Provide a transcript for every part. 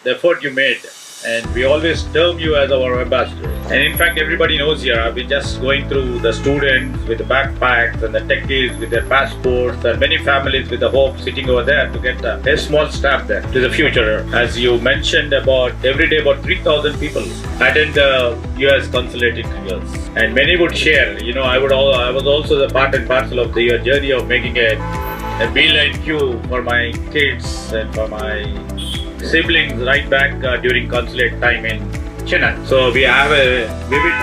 the effort you made, and we always term you as our ambassador. And in fact, everybody knows here. I've been just going through the students with the backpacks and the techies with their passports, and many families with the hope sitting over there to get a small stamp there to the future. As you mentioned, about every day about 3,000 people attend the U.S. consulate interviews, and many would share. You know, I was also the part and parcel of the journey of making a beeline queue for my kids and for my siblings right back during consulate time in Chennai. So we have a vivid,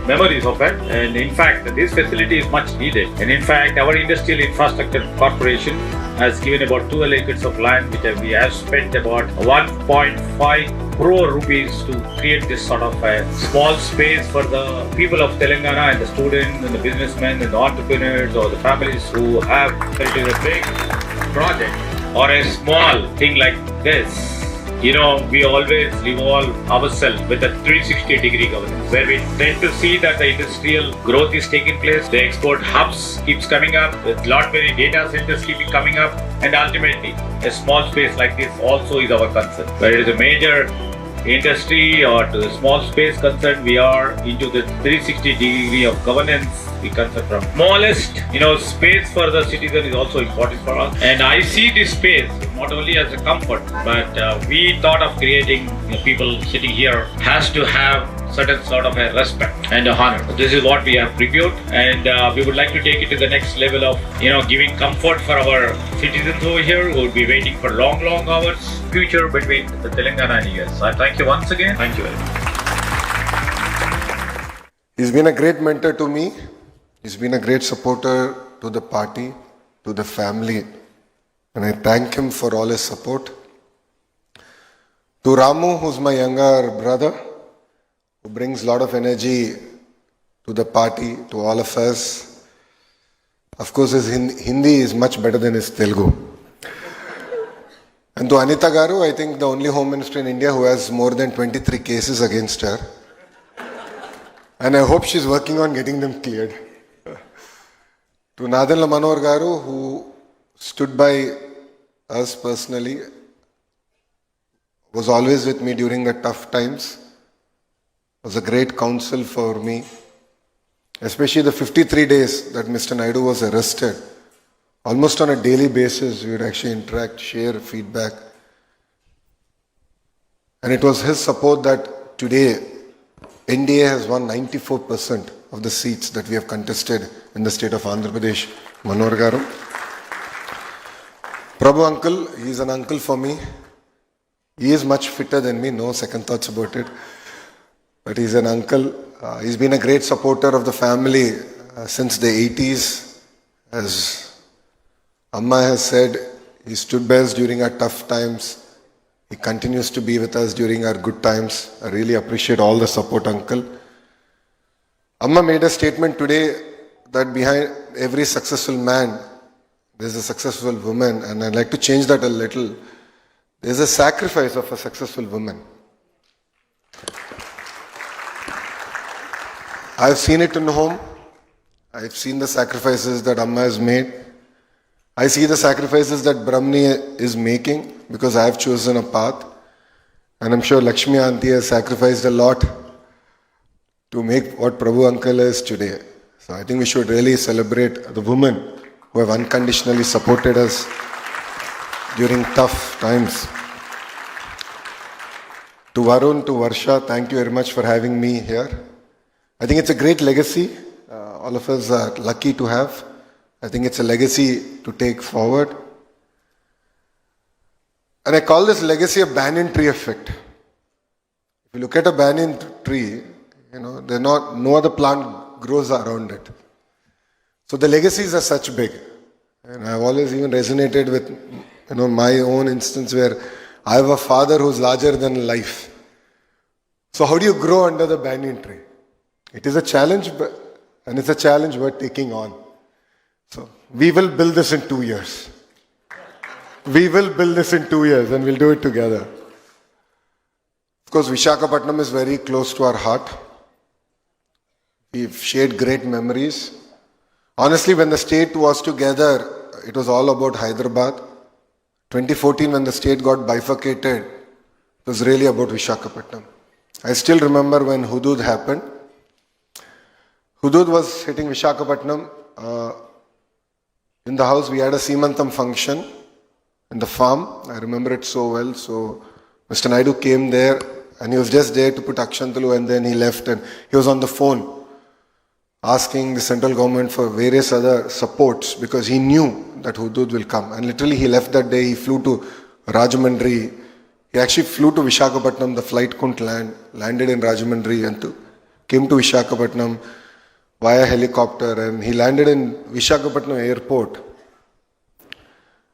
memories of it. And in fact, this facility is much needed. And in fact, our Industrial Infrastructure Corporation has given about 12 acres of land, which we have spent about 1.5 crore rupees to create this sort of a small space for the people of Telangana and the students and the businessmen and the entrepreneurs or the families who have felt it is a big project or a small thing like this. You know, we always revolve ourselves with a 360-degree governance, where we tend to see that the industrial growth is taking place, the export hubs keeps coming up, with lot many data centers keep coming up, and ultimately, a small space like this also is our concern. Where it is a major industry or to the small space concern, we are into the 360-degree of governance. We concern from smallest, space for the citizen is also important for us. And I see this space not only as a comfort, but we thought of creating people sitting here has to have certain sort of a respect and a honor. This is what we have prepared, and we would like to take it to the next level of, giving comfort for our citizens over here who would be waiting for long, long hours. Future between the Telangana and US. I thank you once again. Thank you very much. He's been a great mentor to me. He's been a great supporter to the party, to the family, and I thank him for all his support. To Ramu, who's my younger brother, who brings a lot of energy to the party, to all of us. Of course, his Hindi is much better than his Telugu. And to Anita Garu, I think the only Home Minister in India who has more than 23 cases against her. And I hope she's working on getting them cleared. To Nadan Manohar Garu, who stood by us personally, was always with me during the tough times, was a great counsel for me, especially the 53 days that Mr. Naidu was arrested. Almost on a daily basis, we would actually interact, share feedback. And it was his support that today, NDA has won 94% of the seats that we have contested in the state of Andhra Pradesh. Manohar Garu. Prabhu uncle, he is an uncle for me. He is much fitter than me, no second thoughts about it. But he's an uncle. He's been a great supporter of the family since the 80s. As Amma has said, he stood by us during our tough times. He continues to be with us during our good times. I really appreciate all the support, uncle. Amma made a statement today that behind every successful man, there's a successful woman, and I'd like to change that a little. There's a sacrifice of a successful woman. I've seen it in home. I've seen the sacrifices that Amma has made. I see the sacrifices that Brahmani is making because I have chosen a path. And I'm sure Lakshmi Auntie has sacrificed a lot to make what Prabhu Uncle is today. So I think we should really celebrate the women who have unconditionally supported us during tough times. To Varun, to Varsha, thank you very much for having me here. I think it's a great legacy. All of us are lucky to have. I think it's a legacy to take forward. And I call this legacy a banyan tree effect. If you look at a banyan tree, no other plant grows around it. So the legacies are such big. And I've always even resonated with, my own instance where I have a father who's larger than life. So how do you grow under the banyan tree? It is a challenge, and it's a challenge worth taking on. So we will build this in 2 years. We will build this in 2 years and we'll do it together. Of course, Visakhapatnam is very close to our heart. We've shared great memories. Honestly, when the state was together, it was all about Hyderabad. 2014, when the state got bifurcated, was really about Vishakhapatnam. I still remember when Hudud happened. Hudud was hitting Vishakhapatnam. In the house, we had a Seemantam function in the farm. I remember it so well. So Mr. Naidu came there and he was just there to put Akshantalu, and then he left and he was on the phone asking the central government for various other supports because he knew that Hudud will come. And literally he left that day, he flew to Rajahmundry. He actually flew to Vishakhapatnam, the flight couldn't land, landed in Rajahmundry and came to Vishakhapatnam via helicopter, and he landed in Vishakhapatnam airport